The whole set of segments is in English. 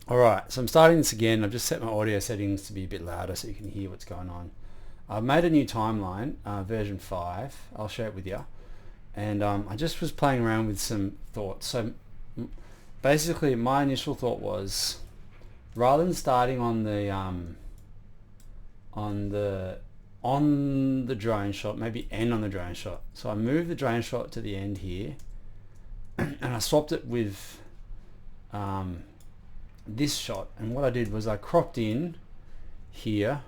Alright, so I'm starting this again. I've just set my audio settings to be a bit louder so you can hear what's going on. I've made a new timeline, version 5. I'll share it with you. And I just was playing around with some thoughts. So basically my initial thought was, rather than starting on the drone shot, maybe end on the drone shot. So I moved the drone shot to the end here, and I swapped it with this shot. And what I did was I cropped in here,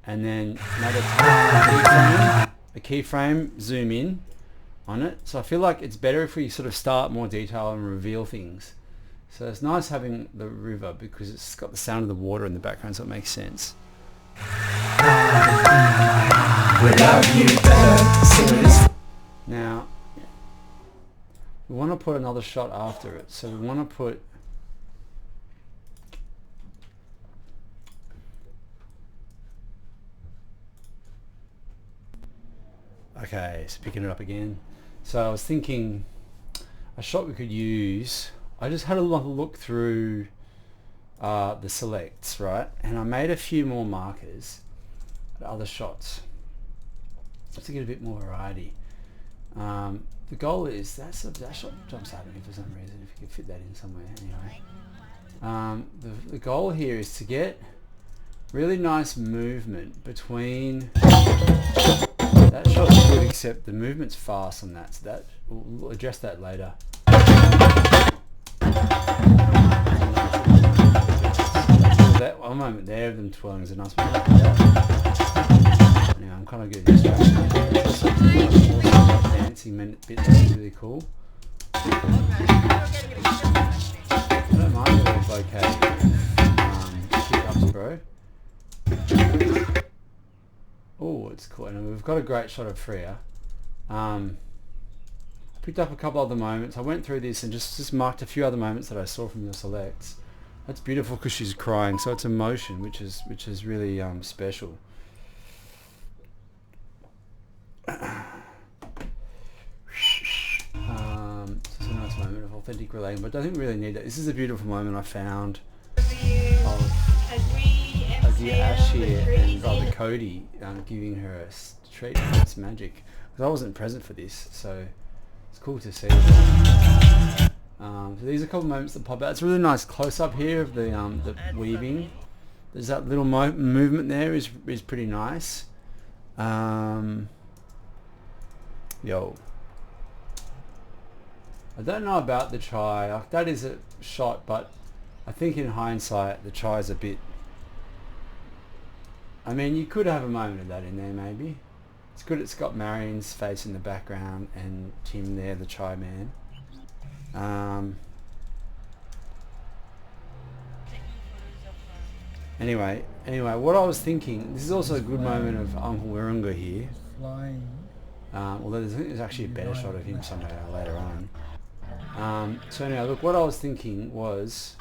and then made a keyframe, zoom in on it. So I feel like it's better if we sort of start more detail and reveal things. So it's nice having the river because it's got the sound of the water in the background, so it makes sense. Now we want to put another shot after it, so we want to put okay, so picking it up again. So I was thinking a shot we could use. I just had a look through the selects, right, and I made a few more markers at other shots just to get a bit more variety. The goal is that shot jumps out at me for some reason. If you could fit that in somewhere, anyway. The goal here is to get really nice movement between. That shot's good, except the movement's fast on that, so that we'll address that later. That one moment there of them twirling is a nice moment. Anyway, I'm kind of getting distracted. Dancing bit is really cool. I don't mind a little bouquet pickups, bro. Oh, it's cool. And we've got a great shot of Freya. Picked up a couple other moments. I went through this and just marked a few other moments that I saw from your selects. That's beautiful because she's crying, so it's emotion, which is really special. It's a nice moment of authentic relating, but I don't think we really need that. This is a beautiful moment I found of dear Ash here and brother Cody giving her a treatment. It's magic. Because I wasn't present for this, so it's cool to see. So these are a couple of moments that pop out. It's a really nice close-up here of the weaving. There's that little movement there is pretty nice. Yo. I don't know about the try. That is a shot, but I think in hindsight the try is a bit... I mean, you could have a moment of that in there, maybe. It's good it's got Marion's face in the background and Tim there, the try man. Anyway, what I was thinking, this is also a good moment of Uncle Wirunga here. Although there's actually a better shot of him somewhere later on. So anyway, look, what I was thinking was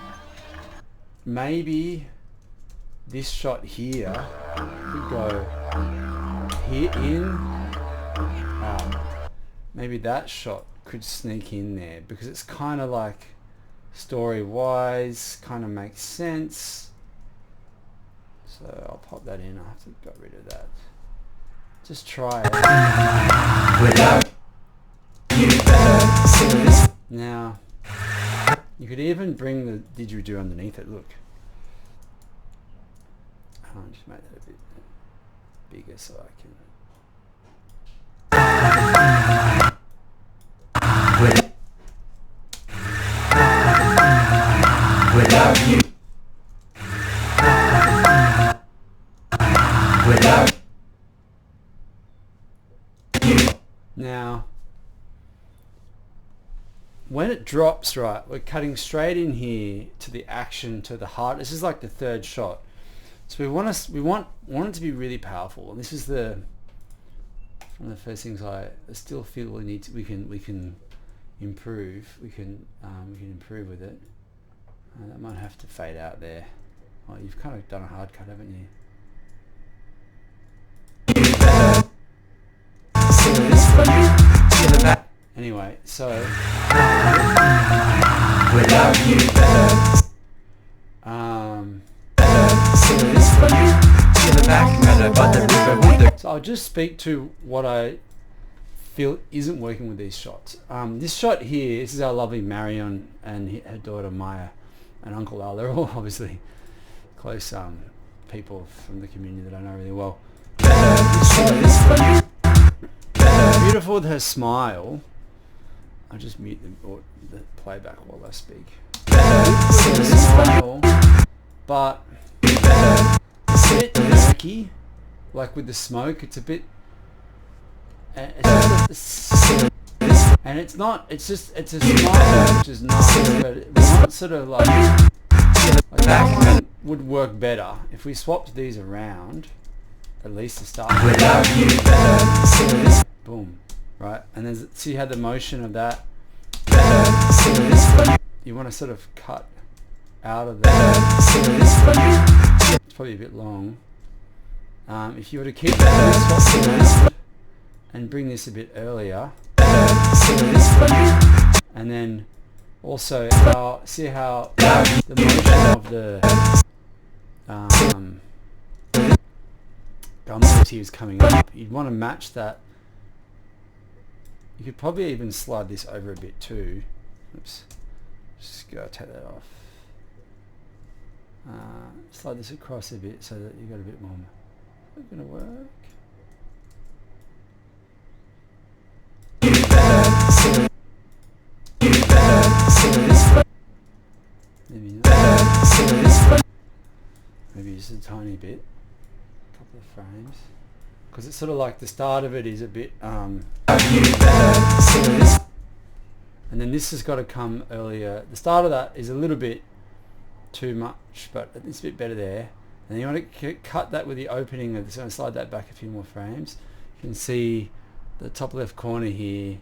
maybe this shot here could go here in. Maybe that shot could sneak in there because it's kind of like story-wise, kind of makes sense. So I'll pop that in. I have to get rid of that. Just try it. Now, you could even bring the didgeridoo underneath it. Look. I'll just make that a bit bigger so I can. Without you. Now, when it drops, right, we're cutting straight in here to the action, to the heart. This is like the third shot. So we want it to be really powerful, and this is one of the first things I still feel we can improve. We can improve with it. That might have to fade out there. Oh, you've kind of done a hard cut, haven't you? Anyway, so without you, just speak to what I feel isn't working with these shots. This shot here, this is our lovely Marion and her daughter Maya and Uncle Al. They're all obviously close people from the community that I know really well. Beautiful with her smile. I'll just mute the playback while I speak. Smile, but it's a bit murky, like with the smoke. It's a bit, and it's not. It's a smile which is nice, but it's not sort of like that one would work better if we swapped these around, at least to start with. Boom, right, and then see how the motion of that. You want to sort of cut out of that. It's probably a bit long. If you were to keep this around and bring this a bit earlier, and then also see how the motion of the gum here is coming up. You'd want to match that. You could probably even slide this over a bit too. Oops. Just go take that off. Slide this across a bit so that you've got a bit more. Is it going to work? Maybe not. Maybe just a tiny bit. A couple of frames. Because it's sort of like the start of it is a bit and then this has got to come earlier. The start of that is a little bit too much, but it's a bit better there. And you want to cut that with the opening of this. I'm going to slide that back a few more frames. You can see the top left corner here,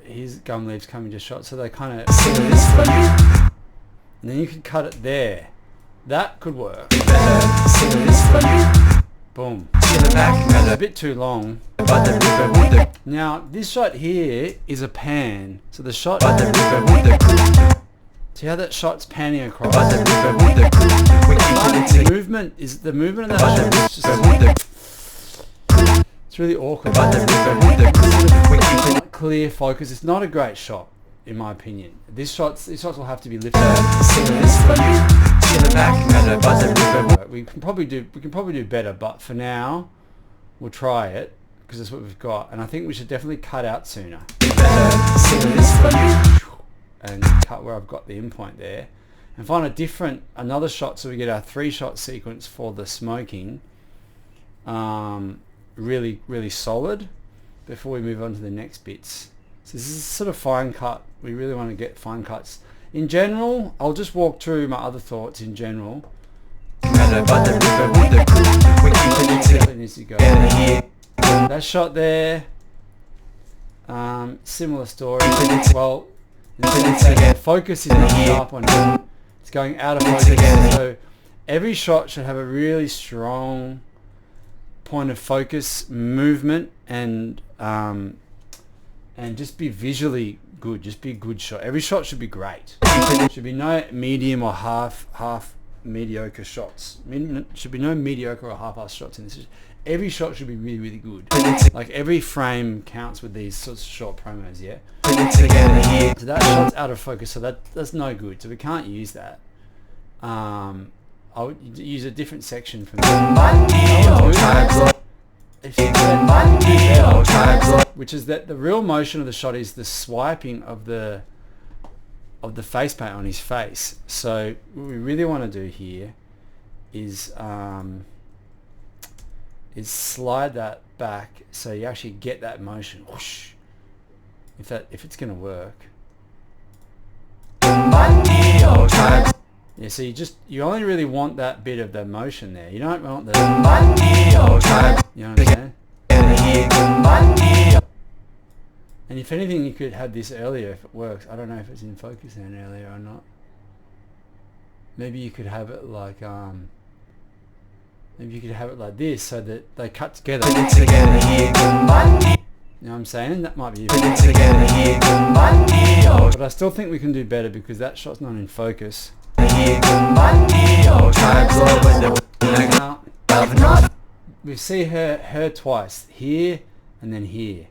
his gum leaves coming to shot, so they kind of, and then you can cut it there. That could work. Boom. It's a bit too long. Now this shot here is a pan, so the shot. See how that shot's panning across. The movement of that shot is just. It's really awkward. Not clear focus. It's not a great shot, in my opinion. These shots will have to be lifted. We can probably do better, but for now, we'll try it because that's what we've got. And I think we should definitely cut out sooner. And cut where I've got the endpoint there, and find another shot so we get our 3-shot sequence for the smoking. Really, really solid before we move on to the next bits. So this is sort of fine cut. We really want to get fine cuts. In general, I'll just walk through my other thoughts in general. Needs to go. That shot there, similar story. Well, focus is not sharp on it. It's going out of focus. So every shot should have a really strong point of focus, movement, and just be visually good. Just be a good shot. Every shot should be great. Should be no medium or half mediocre shots. Should be no mediocre or half-ass shots in this. Every shot should be really, really good. Like every frame counts with these sorts of short promos, yeah? So that shot's out of focus, so that's no good. So we can't use that. I would use a different section from that. Which is that the real motion of the shot is the swiping of the face paint on his face. So what we really want to do here is slide that back so you actually get that motion. Whoosh. If it's going to work. Yeah, so you only really want that bit of the motion there. You don't want the, you know what I'm saying? And if anything, you could have this earlier if it works. I don't know if it's in focus then earlier or not. Maybe you could have it like this so that they cut together. You know what I'm saying? That might be it. But I still think we can do better because that shot's not in focus. Now, we see her twice, here and then here.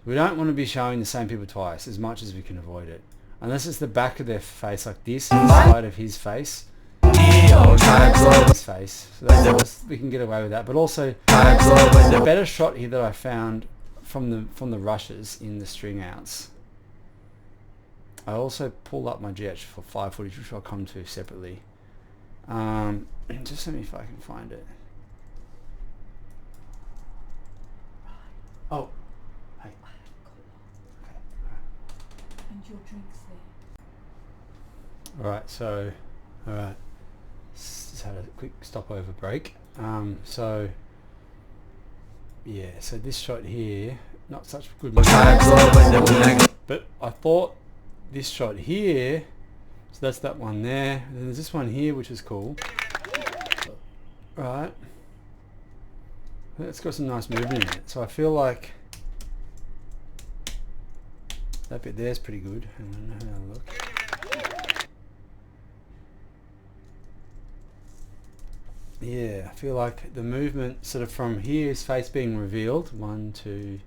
We don't want to be showing the same people twice as much as we can avoid it. Unless it's the back of their face like this, inside of his face. His face. So that's, we can get away with that. But also, the better shot here that I found from the rushes in the string outs. I also pulled up my GH5 footage, which I'll come to separately. Just let me if I can find it. Oh, hey. And your drinks there. Alright, so, alright. Just had a quick stopover break. So, yeah, so this shot here, not such good. But I thought this shot here, so that's that one there. And then there's this one here, which is cool. Right. It's got some nice movement in it. So I feel like that bit there is pretty good. Hang on, have a look. Yeah, I feel like the movement sort of from here, his face being revealed, 1, 2,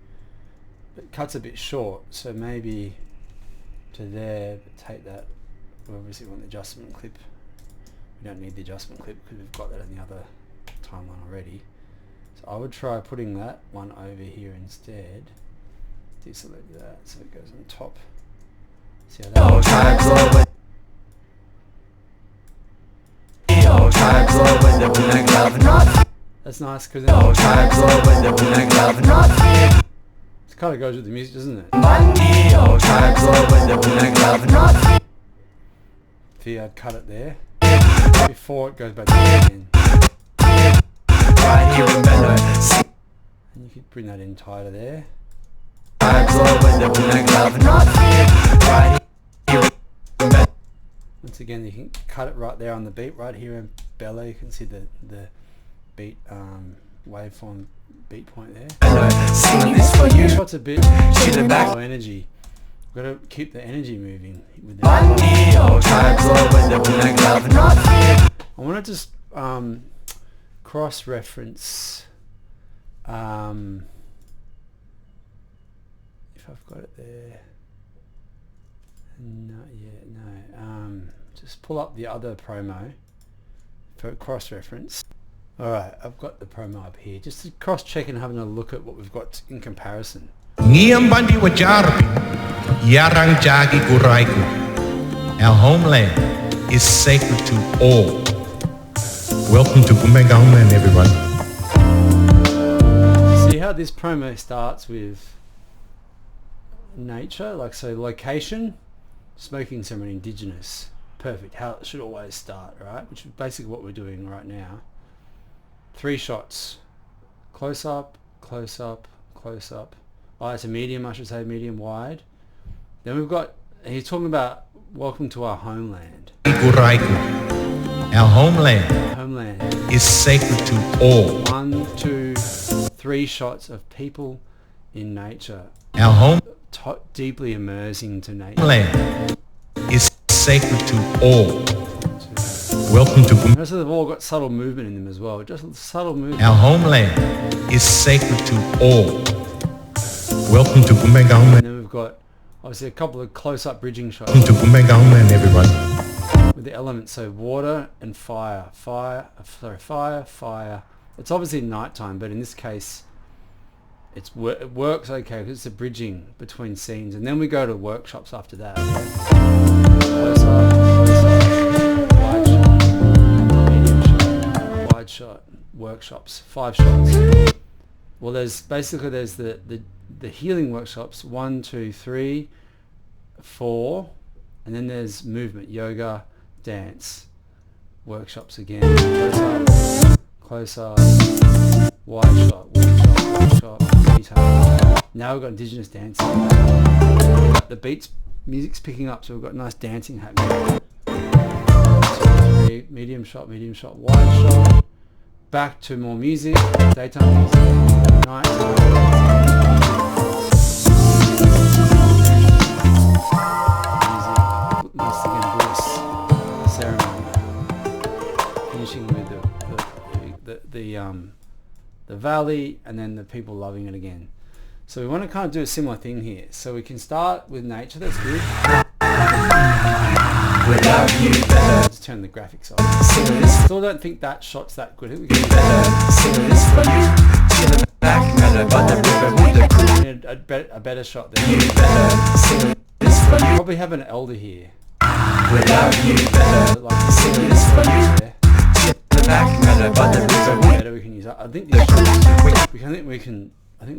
it cuts a bit short, so maybe to there, but take that. We obviously want the adjustment clip. We don't need the adjustment clip because we've got that in the other timeline already. So I would try putting that one over here instead. Deselect that so it goes on top. See how that that's nice because it kind of goes with the music, doesn't it? If you had cut it there before it goes back to the end. And you could bring that in tighter there. Once again, you can cut it right there on the beat, right here in bellow. You can see the beat waveform beat point there. This shot's a bit low energy. We've got to keep the energy moving with that. I want to just cross-reference if I've got it there. Not yet, no. Just pull up the other promo for cross-reference. Alright, I've got the promo up here. Just to cross-check and having a look at what we've got in comparison. Our homeland is sacred to all. Welcome to Omega Homeland, everyone. See how this promo starts with nature, like so location, smoking ceremony, indigenous, perfect, how it should always start, right? Which is basically what we're doing right now. 3 shots, close up, close up, close up. Oh, it's a medium, I should say, medium wide. Then we've got, he's talking about welcome to our homeland. Our homeland is sacred to all. 1, 2, 3 shots of people in nature. Our home deeply immersing to nature. Land is sacred to all. Welcome to Notice they've all got subtle movement in them as well. Just subtle movement. Our homeland is sacred to all. Welcome to Omega Homeland. And then we've got obviously a couple of close-up bridging shots. Welcome to Omega Homeland, everyone. With the elements, so water and fire. Fire. It's obviously nighttime, but in this case, it works okay because it's a bridging between scenes. And then we go to workshops after that. Close up, wide shot, workshops, 5 shots. Well, there's the healing workshops, 1, 2, 3, 4, and then there's movement, yoga, dance, workshops again, close up, wide shot, workshop, detail. Now we've got indigenous dancing. The music's picking up, so we've got nice dancing happening. 2, 3, medium shot, wide shot, back to more music, daytime music, nighttime. Once again, bliss ceremony, finishing with the the valley, and then the people loving it again. So we want to kind of do a similar thing here. So we can start with nature. That's good. Without you better. Let's turn the graphics off. Still don't think that shot's that good. We can do a better shot there. Probably have an elder here. Without you better. Better we can use that. I think this we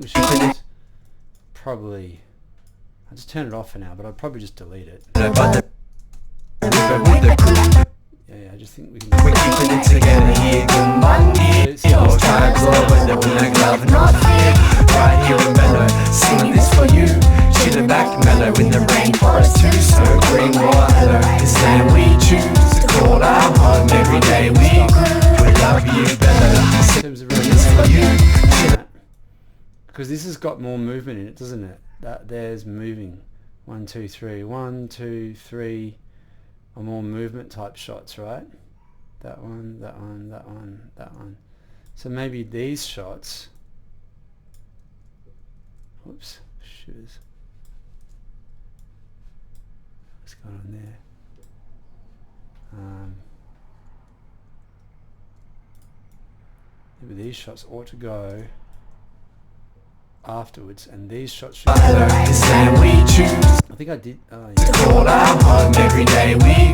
should probably. I'll just turn it off for now, but I'll probably just delete it. Yeah, I just think we can. We keep it together here, old times over, the black love not fear. Right here in Mellow, singing this for you. Chillin' back Mellow in the rainforest too. So green water is land we choose to call our home every day. We love you better. In terms of really, because this has got more movement in it, doesn't it? That there's moving. 1, 2, 3. 1, 2, 3. Are more movement type shots, right? That one, that one, that one, that one. So maybe these shots. Whoops, shoes. What's going on there? Maybe these shots ought to go afterwards, and these shots should I think I did. Oh, yeah. Every day we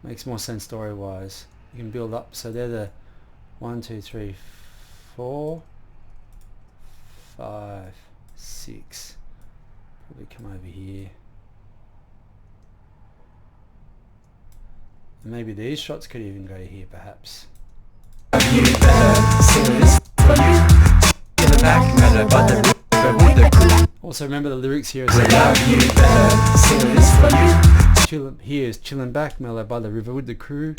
Makes more sense story wise. You can build up. So they're the 1, 2, 3, 4, 5, 6. Probably come over here. And maybe these shots could even go here, perhaps. Also remember the lyrics here. Here's chillin' back Mellow by the river with the crew.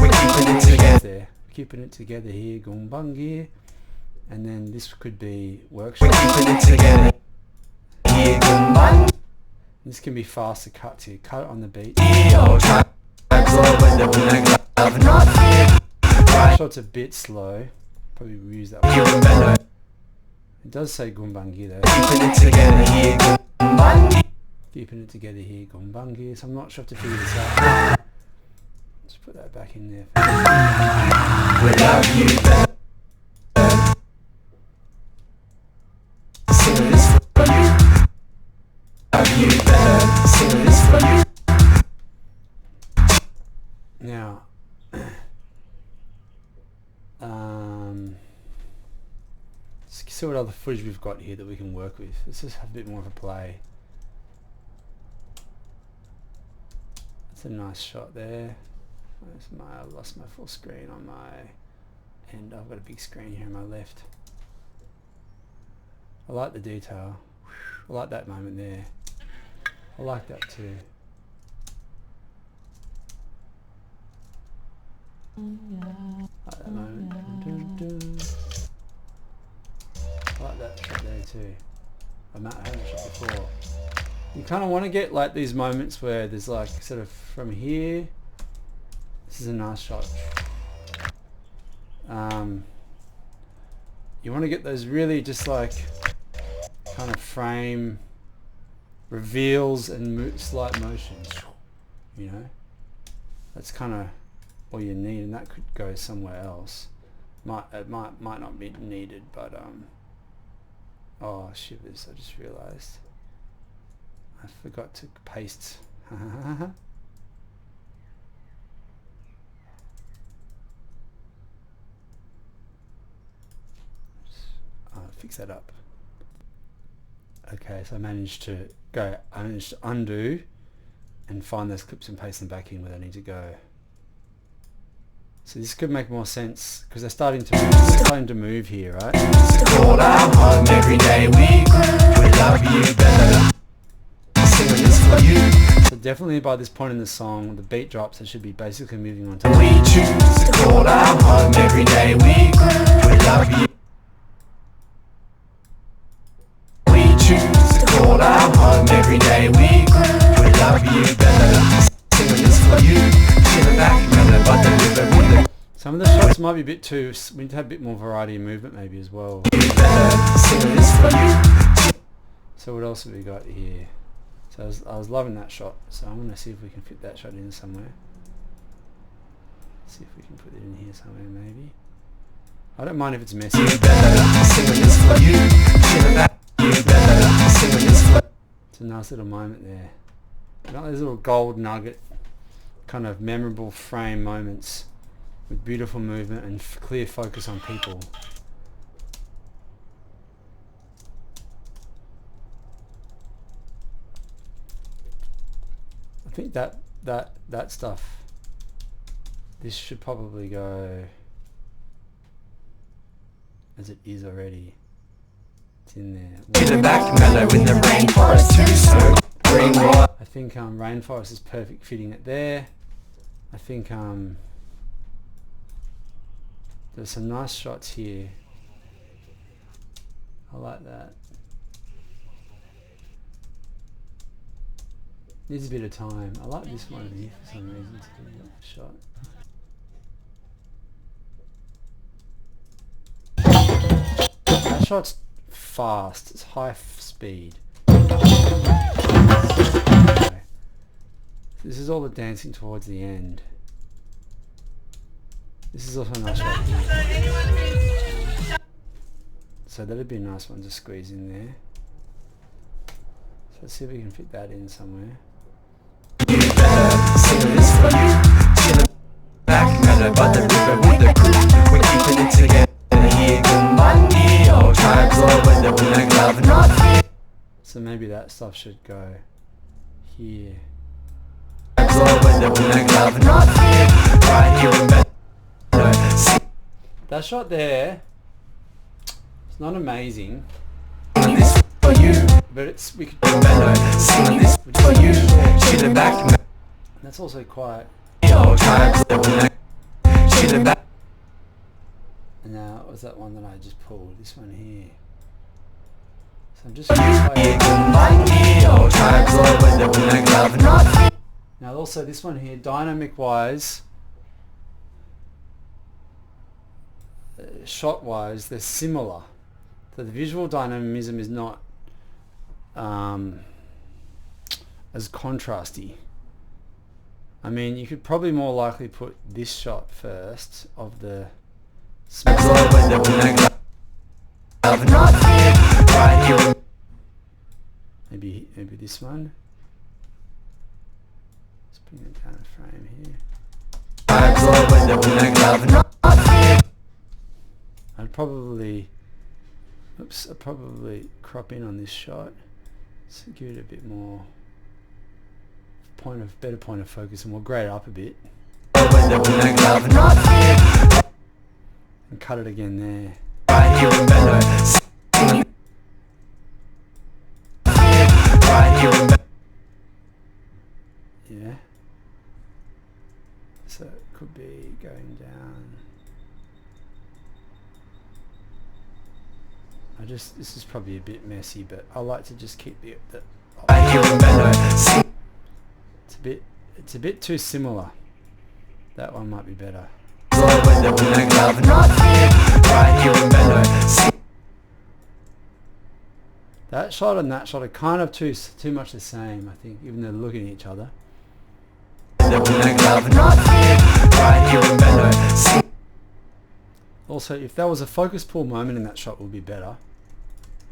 We're keeping it together here, Gumbangir. And then this could be workshop. This can be faster cuts here. Cut it on the beat. Shot's a bit slow. Probably use that one. It does say Gumbangir though. Keeping it together here, Gumbangir. So I'm not sure if to figure this out. Let's put that back in there. Without you now, let's see what other footage we've got here that we can work with. Let's just have a bit more of a play. That's a nice shot there. I lost my full screen on my end. I've got a big screen here on my left. I like the detail. I like that moment there. I like that too. Like that moment. I like that shot there too. I haven't shot before. You kind of want to get like these moments where there's like sort of from here. This is a nice shot. You want to get those really just like kind of frame reveals and slight motions. You know, that's kind of all you need, and that could go somewhere else. It might not be needed, but oh shivers! I just realised I forgot to paste. Fix that up. Okay, so I managed to undo and find those clips and paste them back in where they need to go. So this could make more sense because they're starting to move here, right? Every day we love you better. So definitely by this point in the song, the beat drops. It should be basically moving on to. We choose to call our home every day. We love you. We choose to call our home every day. We love you better. Singing this for you. Back, but the river. Some of the shots This might be a bit too, we need to have a bit more variety of movement maybe as well. So what else have we got here? So I was loving that shot, so I'm going to see if we can fit that shot in somewhere. See if we can put it in here somewhere maybe. I don't mind if it's messy. It's a nice little moment there. You got those little gold nugget kind of memorable frame moments with beautiful movement and clear focus on people. I think that stuff, this should probably go as it is already. It's in there. I think rainforest is perfect fitting it there. I think there's some nice shots here. I like that. Needs a bit of time. I like this one here for some reason to do that shot. That shot's fast. It's high speed. Okay. This is all the dancing towards the end. This is also a nice shot here. So that'd be a nice one to squeeze in there. So let's see if we can fit that in somewhere. So maybe that stuff should go here. That shot there, it's not amazing, but it's, we could do better. That's also quite. And now, what was that one that I just pulled? This one here. So I'm just now also this one here, dynamic wise, shot wise, they're similar. So the visual dynamism is not as contrasty. I mean, you could probably more likely put this shot first of the maybe this one. Let's bring it down a frame here. I'd probably crop in on this shot, so give it a bit more better point of focus, and we'll grade it up a bit and cut it again there. Yeah, so it could be going down. This is probably a bit messy, but I like to just keep it's a bit too similar. That one might be better. That shot and that shot are kind of too much the same, I think, even though they're looking at each other. Also, if there was a focus pull moment in that shot, would be better.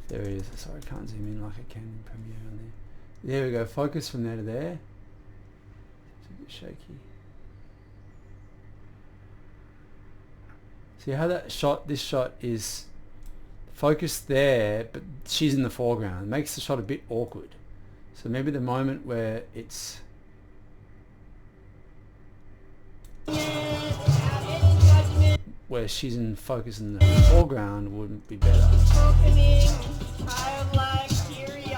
There he is. Sorry, I can't zoom in like I can in Premiere on there. There we go. Focus from there to there. It's a bit shaky. See how that shot, this shot is focused there, but she's in the foreground. It makes the shot a bit awkward. So maybe the moment where it's where she's in focus in the foreground would be better.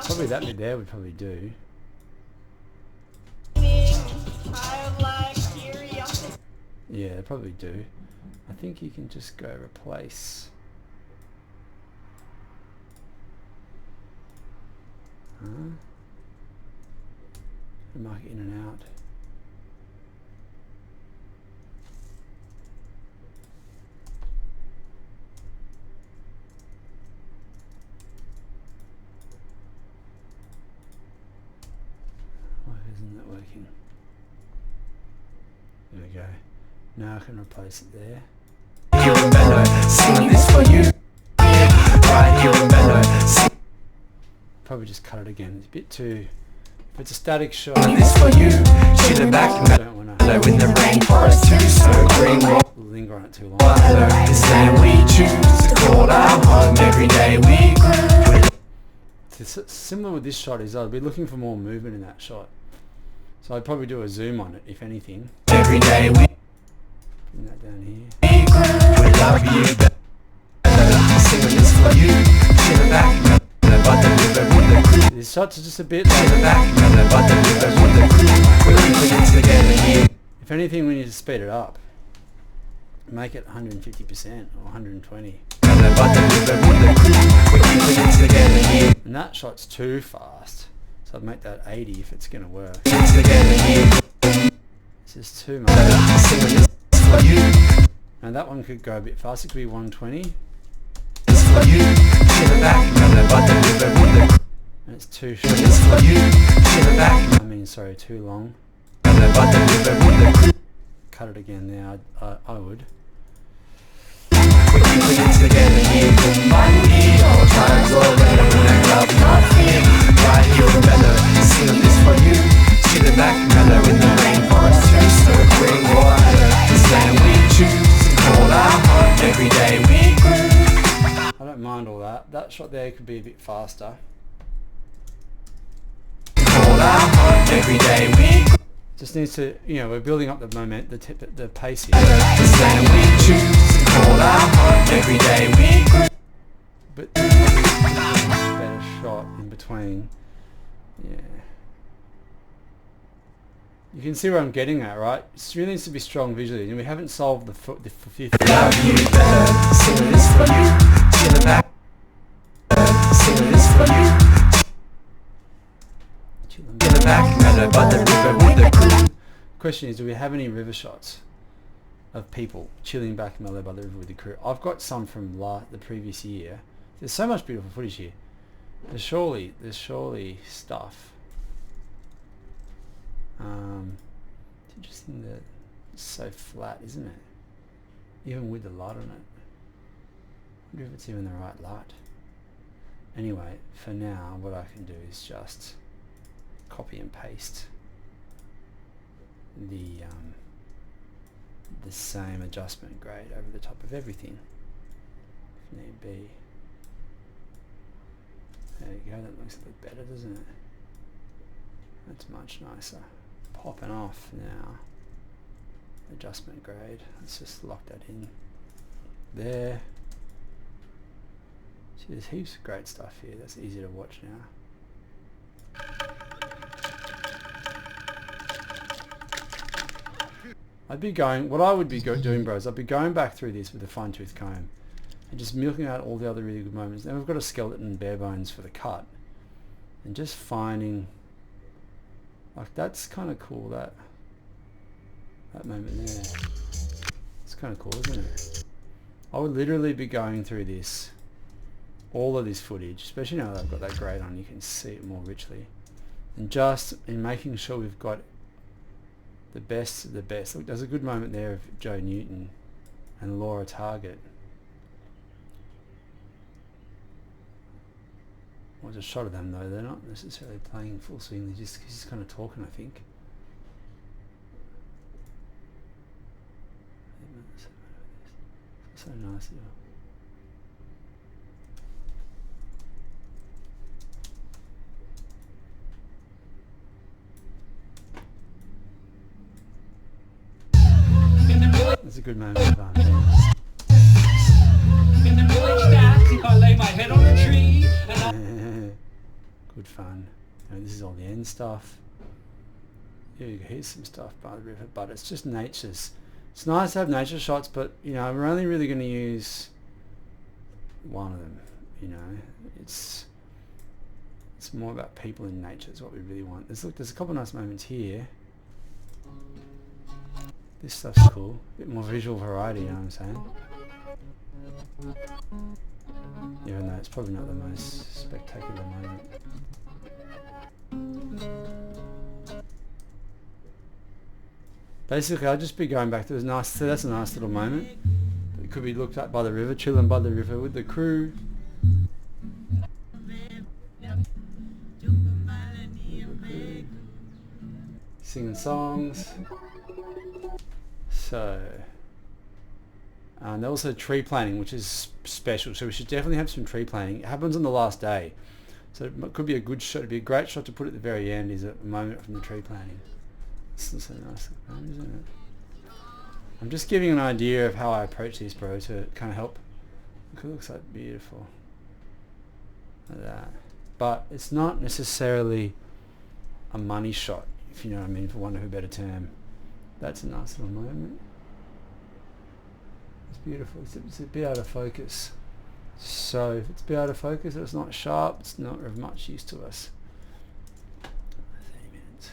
Probably that bit there would probably do. Yeah, it'd probably do. I think you can just go replace. Mark it in and out. isn't that working? There we go. Now I can replace it there. Here in Bello, singing this for you. Right here in Bello, Probably just cut it again. It's a bit too... If it's a static shot, singing this for you. She the back I don't want to Mellow in the rainforest too. So green linger on it too long. water is land we choose to call our home. Every day we grew. It's similar with this shot is I'd be looking for more movement in that shot. So I'd probably do a zoom on it, if anything. Every day we Bring that down here. grew. We love you, Bello. Singing this for you. She the back mellow, but the river with the crew. These shots are just a bit She the like, back mellow, but the river with the crew. We're living together here. if anything we need to speed it up. Make it 150% or 120. Mellow, but the river with the crew. We're living together here. And that shot's too fast. So I'd make that 80 if it's going to work. Together here. It's just too much. Singing this for you. And that one could go a bit faster. It could be 120. This for you. She the back mellow, but the river with the crew. And it's too short. This for you. She the back I mean, sorry, too long. mellow, but the river with the crew. Cut it again there. I would. We're living together here. Money, all times all better when I love not fear. Right here in Bello, singing this for you. See the back mellow in the rainforest too. So green water, this land we choose to call our home. Every day we grew. I don't mind all that. That shot there could be a bit faster. Call our home. Every day we grew. Just needs to, we're building up the the pace here. This land we choose to call our home. Every day we grew. But better shot in between. Yeah. You can see where I'm getting at, right? It really needs to be strong visually, and we haven't solved the fifth. Love you better. Singing this for you. See the back. Singing this for you. In the back mellow, but the river with the crew. Question is, do we have any river shots of people chilling back mellow by the river with the crew? I've got some from the previous year. There's so much beautiful footage here. There's surely stuff. It's interesting that it's so flat, isn't it? Even with the light on it. I wonder if it's even the right light. Anyway, for now, what I can do is just copy and paste the same adjustment grade over the top of everything if need be. There you go, that looks a bit better, doesn't it? That's much nicer. Popping off now. Adjustment grade. Let's just lock that in there. See, there's heaps of great stuff here. That's easy to watch now. What I would be doing, bros, I'd be going back through this with a fine-tooth comb and just milking out all the other really good moments. Then we've got a skeleton and bare bones for the cut. And just finding, like, that's kind of cool, that moment there. It's kind of cool, isn't it? I would literally be going through this, all of this footage, especially now that I've got that grade on, you can see it more richly. And just in making sure we've got the best of the best. Look, there's a good moment there of Joe Newton and Laura Target. Well, there's a shot of them though, they're not necessarily playing full swing, he's just kind of talking, I think. So nice. That's a good moment of fun. In the village back, I lay my head on a tree and Good fun. This is all the end stuff. Here's some stuff by the river, but it's just nature's. It's nice to have nature shots, but we're only really going to use one of them. It's more about people in nature is what we really want. There's a couple of nice moments here. This stuff's cool. A bit more visual variety, you know what I'm saying? Even though it's probably not the most spectacular moment. basically I'll just be going back to this nice, so that's a nice little moment. It could be looked at by the river, chilling by the river with the crew. Singing songs. So, and also tree planting, which is special. So we should definitely have some tree planting. It happens on the last day. So it could be a good shot. It'd be a great shot to put at the very end, is a moment from the tree planting. This is so nice, isn't it? I'm just giving an idea of how I approach this, bro, to kind of help. It looks like beautiful. Like that. But it's not necessarily a money shot, if you know what I mean, for want of a better term. That's a nice little moment. It's beautiful. It's a bit out of focus. So if it's a bit out of focus, it's not sharp, it's not of much use to us. 30 minutes.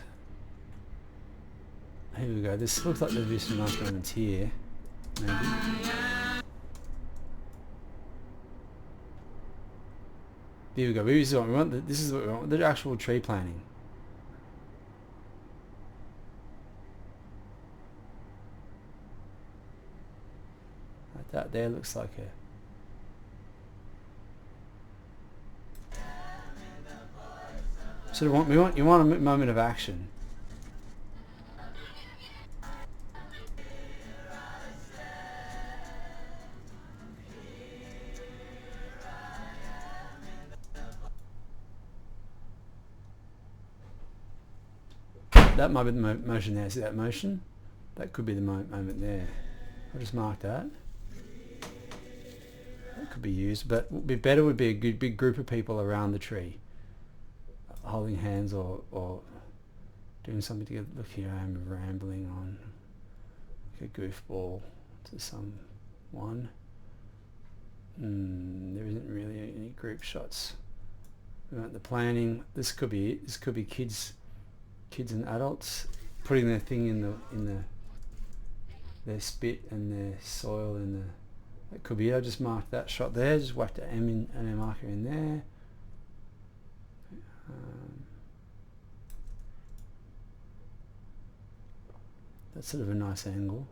Here we go. This looks like there'll be some nice moments here. Maybe. There we go. This is what we want. This is what we want. The actual tree planting. Like that there looks like a... So you want a moment of action. That might be the motion there. See that motion? That could be the moment there. I'll just mark that. That could be used, but what would be better would be a good big group of people around the tree, holding hands or doing something together. Look here, I am rambling on like a goofball to someone. There isn't really any group shots. We want the planning. This could be it. This could be kids and adults putting their thing in their spit and their soil in the. That could be it. I just marked that shot there. Just whacked an M in and a marker in there. That's sort of a nice angle.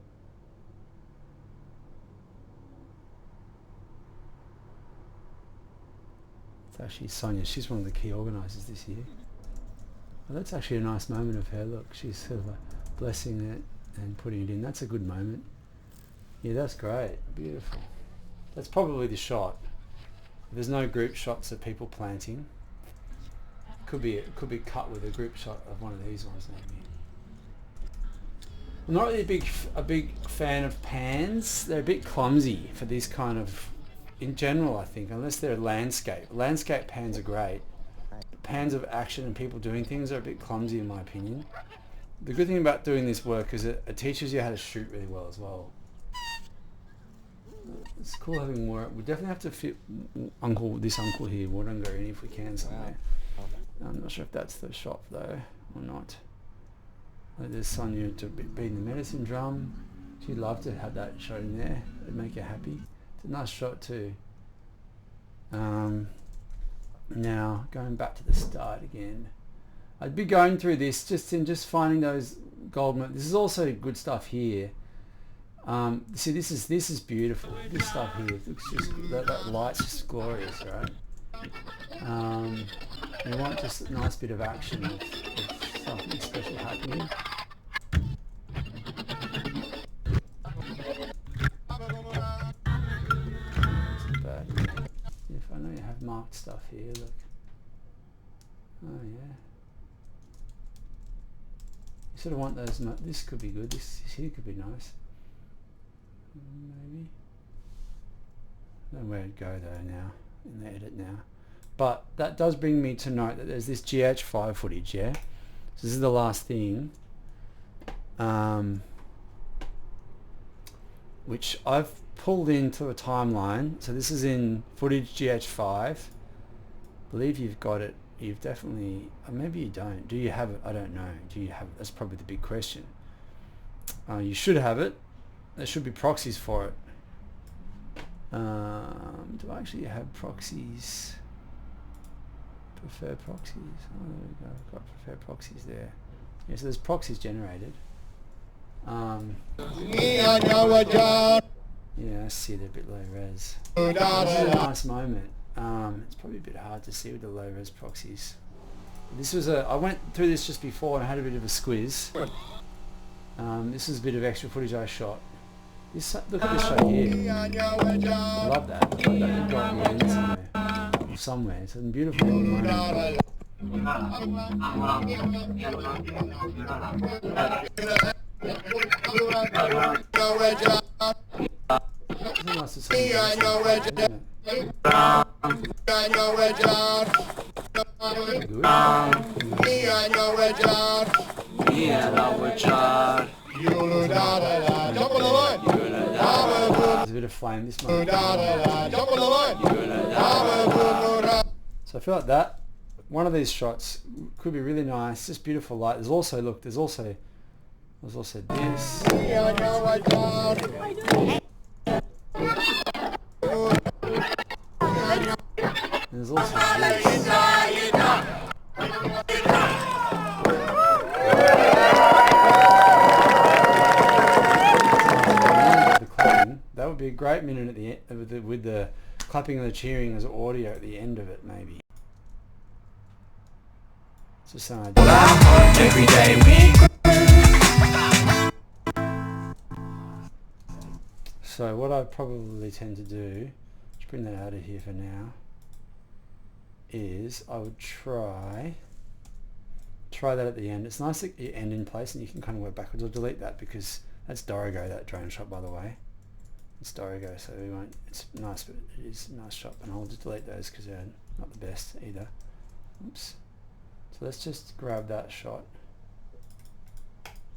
It's actually Sonia. She's one of the key organisers this year. Well, that's actually a nice moment of her. Look, she's sort of like blessing it and putting it in. That's a good moment. Yeah, that's great. Beautiful. That's probably the shot. There's no group shots of people planting. Could be cut with a group shot of one of these ones maybe. I'm not really a big fan of pans. They're a bit clumsy for this kind of, in general I think, unless they're landscape. Landscape pans are great. But pans of action and people doing things are a bit clumsy in my opinion. The good thing about doing this work is it teaches you how to shoot really well as well. It's cool having more. We definitely have to fit this uncle here, Waranga, in if we can somewhere. I'm not sure if that's the shot though or not. There's Sonia to beating the medicine drum. She'd love to have that shot in there. It'd make her happy. It's a nice shot too. Now going back to the start again. I'd be going through this just finding those gold moments. This is also good stuff here. See, this is beautiful. This stuff here looks just that light's just glorious, right? You want just a nice bit of action of something special happening. But if I know you have marked stuff here, look. Oh yeah. You sort of want those. This could be good. This here could be nice. Maybe. I don't know where it'd go though now in the edit now. But that does bring me to note that there's this GH5 footage, yeah? So this is the last thing, which I've pulled into a timeline. So this is in footage GH5. I believe you've got it. You've definitely, or maybe you don't. Do you have it? I don't know. Do you have it? That's probably the big question. You should have it. There should be proxies for it. Do I actually have proxies? Prefer proxies. Oh, there we go. I've got prefer proxies there. Yeah, so there's proxies generated. Yeah, I see it a bit low res. This is a nice moment. It's probably a bit hard to see with the low res proxies. This was I went through this just before and I had a bit of a squiz. This is a bit of extra footage I shot. Look at this shot here. I love that. I love that you've got the end somewhere. Somewhere. It's a beautiful little moment. It's nice to see. There's a bit of flame this moment. So I feel like that one of these shots could be really nice, just beautiful light. There's also this. And there's also this. That would be a great minute at the end with the clapping and the cheering as audio at the end of it, maybe. It's just an idea. Every day we. So what I probably tend to do, just bring that out of here for now, is I would try that at the end. It's nice that you end in place and you can kind of work backwards. I'll delete that because that's Dorigo, that drone shot, by the way. It's Dorigo, so we won't. It's nice, but it is a nice shot, and I'll just delete those because they're not the best either. Oops. So let's just grab that shot,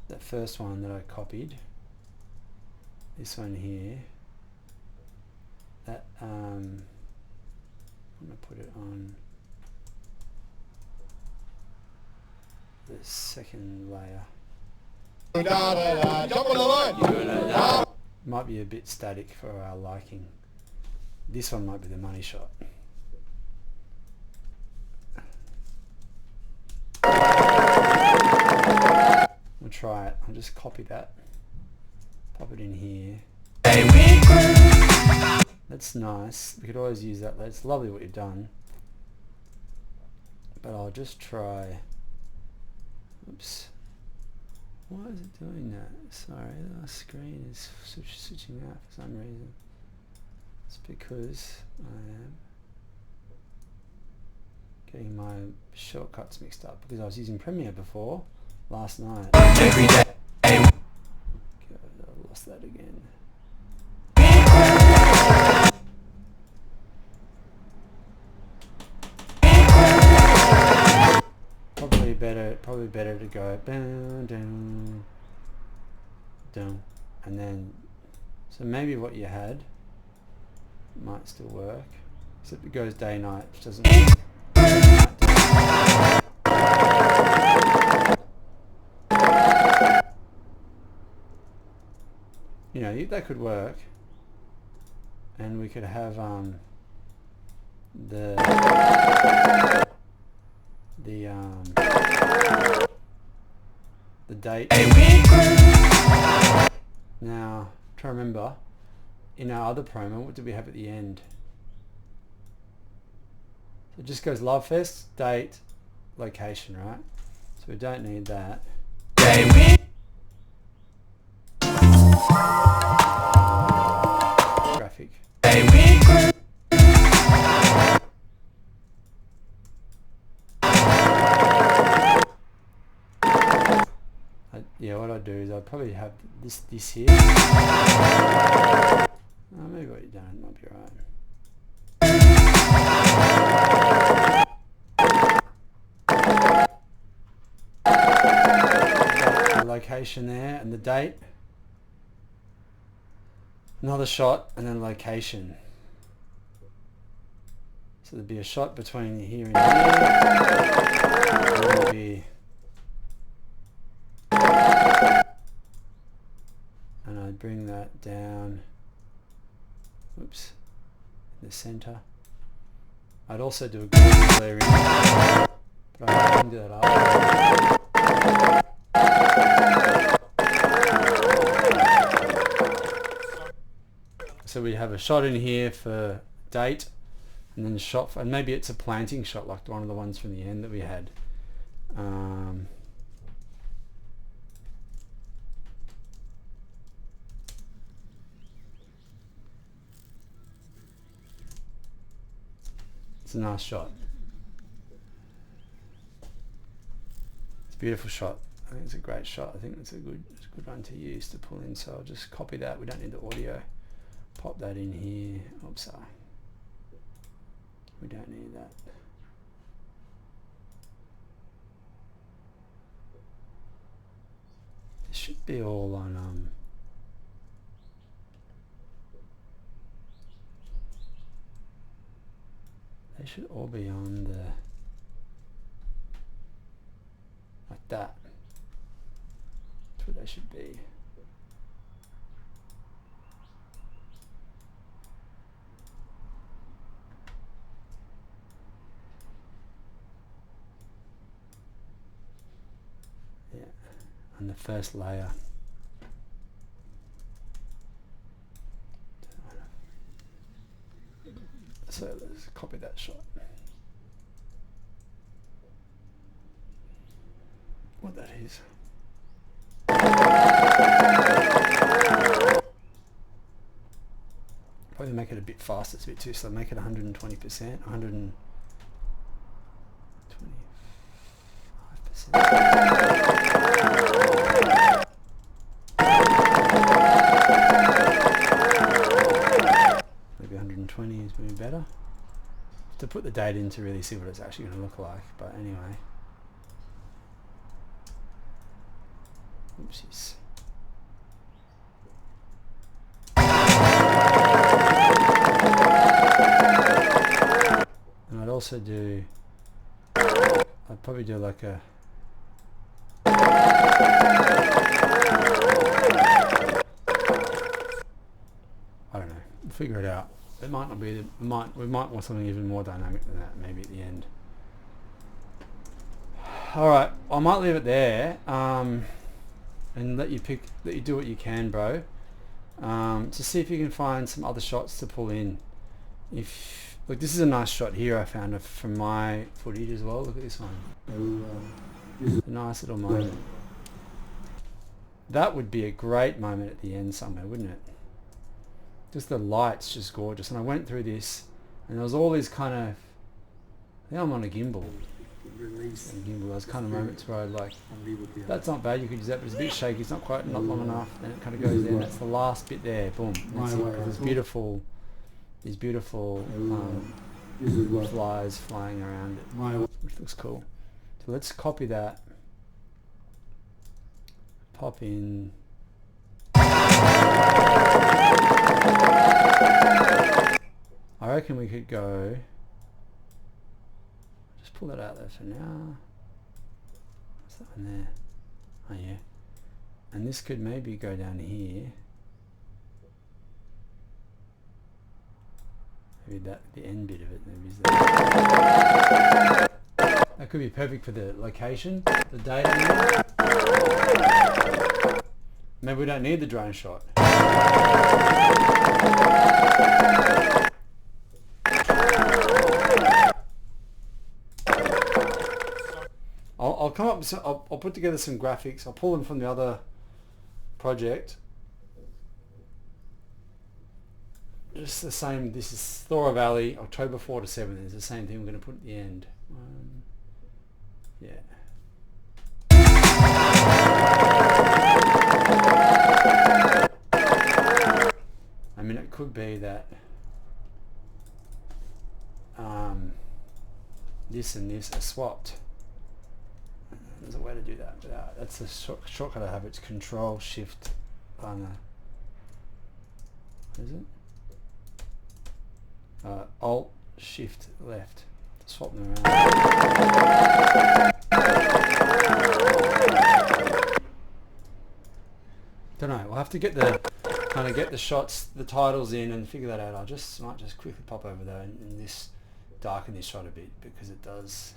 that first one that I copied. This one here. That I'm gonna put it on the second layer. Might be a bit static for our liking. This one might be the money shot. I'll try it. I'll just copy that. Pop it in here. That's nice. We could always use that. It's lovely what you've done. But I'll just try. Oops. Why is it doing that? Sorry, the screen is switching out for some reason. It's because I am getting my shortcuts mixed up because I was using Premiere before last night. Every day. God, I lost that again. Probably better to go down, down, down, and then so maybe what you had might still work, except it goes day night, which doesn't work. You know, that could work, and we could have the date. Now, try to remember, in our other promo, what did we have at the end? So it just goes Lovefest, date, location, right? So we don't need that. Graphic. Yeah, what I'd do is I'd probably have this here. Oh, maybe what you've done might be right. The location there and the date. Another shot and then location. So there'd be a shot between here and here. And there'd be and I'd bring that down, oops, in the center. I'd also do a golden layering, but I can do that after. so we have a shot in here for date, and then a shot for, and maybe it's a planting shot like one of the ones from the end that we had. It's a nice shot. It's a beautiful shot. I think it's a great shot. I think it's a good one to use to pull in. So I'll just copy that. We don't need the audio. Pop that in here. Oops, sorry. We don't need that. This should be all on they should all be on the like that. That's what they should be. Yeah, on the first layer. So let's copy that shot. What that is. Probably make it a bit faster, it's a bit too slow. Make it 120%, 125%. Maybe 120 is maybe better. To put the date in to really see what it's actually going to look like, but anyway. Oopsies. And I'd also do, I'd probably do like a I don't know, we'll figure it out. It might not be, we might want something even more dynamic than that maybe at the end. Alright, I might leave it there and let you do what you can, bro. To see if you can find some other shots to pull in. Look, this is a nice shot here I found from my footage as well. Look at this one. A nice little moment. That would be a great moment at the end somewhere, wouldn't it? Just the light's just gorgeous. And I went through this and there was all these kind of, I think I'm on a gimbal. Those kind of moments where I like, that's not bad, you could use that, but it's a bit shaky, it's not long enough, and it kind of goes in. That's the last bit there, boom. That's it. There's these beautiful flies flying around it, which looks cool. So let's copy that, pop in. I reckon we could go, just pull that out there for now. What's that one there? Oh yeah. And this could maybe go down here. Maybe that, the end bit of it, maybe is that. That could be perfect for the location, the data. Maybe we don't need the drone shot. I'll come up with some, I'll put together some graphics. I'll pull them from the other project. Just the same. This is Thora Valley, October 4 to 7. It's the same thing we're going to put at the end. Yeah. I mean, it could be that this and this are swapped. There's a way to do that without. That's the shortcut I have. It's Control Shift on what is it? Alt Shift left to swap them around. Don't know. We'll have to get the shots, the titles in, and figure that out. Might just quickly pop over there and this darken this shot a bit because it does.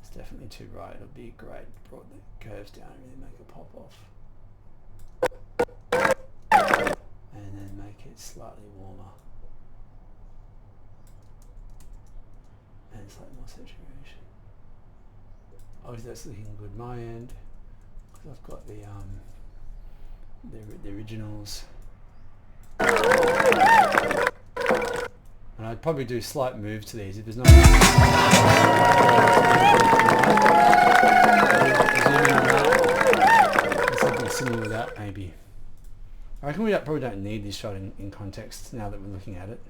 It's definitely too bright. It'll be great. Brought the curves down and really make it pop off. And then make it slightly warmer and slightly more saturation. Obviously that's looking good my end because I've got the originals. And I'd probably do slight moves to these if there's not. Something similar to that, maybe. I reckon we probably don't need this shot in context now that we're looking at it.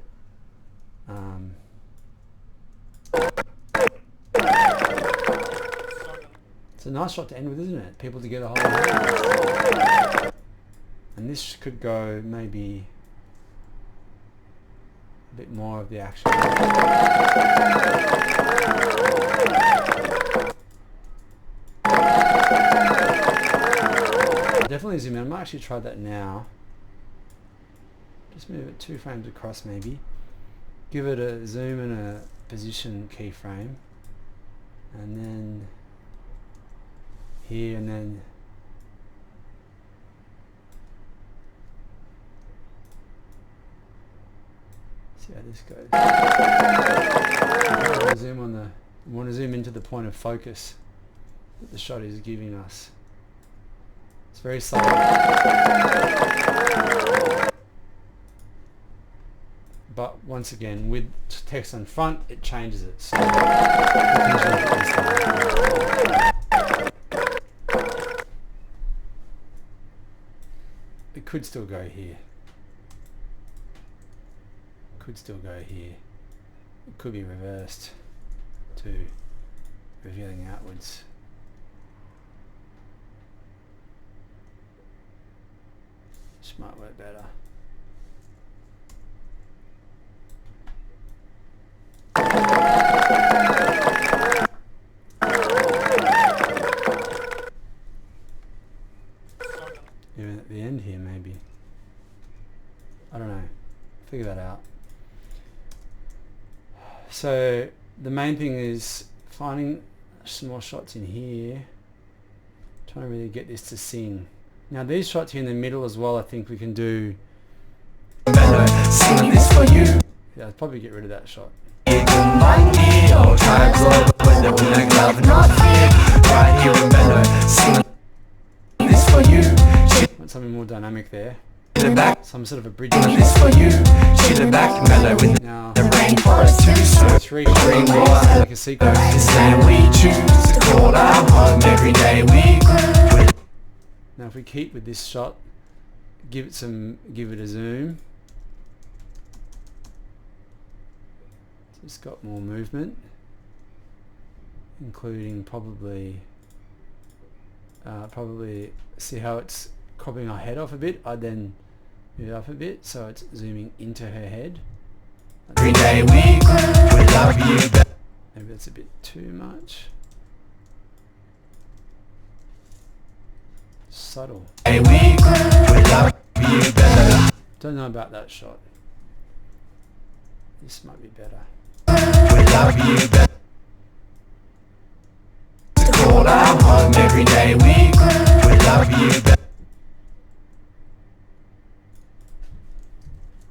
It's a nice shot to end with, isn't it? People together holding hands. And this could go maybe a bit more of the action. Definitely zoom in. I might actually try that now. Just move it 2 frames across maybe. Give it a zoom and a position keyframe. And then here and then see how this goes. I want to zoom into the point of focus that the shot is giving us. It's very subtle. But once again, with text on front, it changes it. So it could still go here. Could still go here. It could be reversed to revealing outwards. This might work better. Even at the end here maybe. I don't know. Figure that out. So the main thing is finding some more shots in here. Trying to really get this to sing. Now these shots here in the middle as well, I think we can do. Singing this for you. Yeah, I'd probably get rid of that shot. Want something more dynamic there. Some sort of a bridge. This for you. Now The rainforest too, so 3 shots like a sequence. and we choose to call our home every day we grew. Now if we keep with this shot, give it a zoom. So it's got more movement, including probably see how it's cropping our head off a bit. I'd then move it up a bit so it's zooming into her head. Every day we grew, we love you. Maybe that's a bit too much. Subtle. Hey, we grew, we love you better. Don't know about that shot. This might be better. We love you better. To call our home every day we grew, we love you better.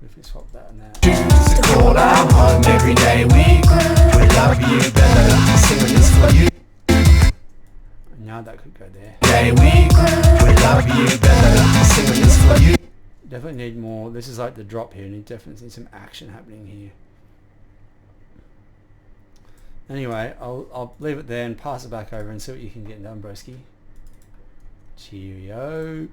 If we swap that and that. Choose to call our home every day we grew, we love you better. Singing this for you. Now that could go there. Day we grew, we love you better. Singing this for you. Definitely need more. This is like the drop here. You definitely need some action happening here. Anyway, I'll leave it there and pass it back over and see what you can get done, broski. Cheerio.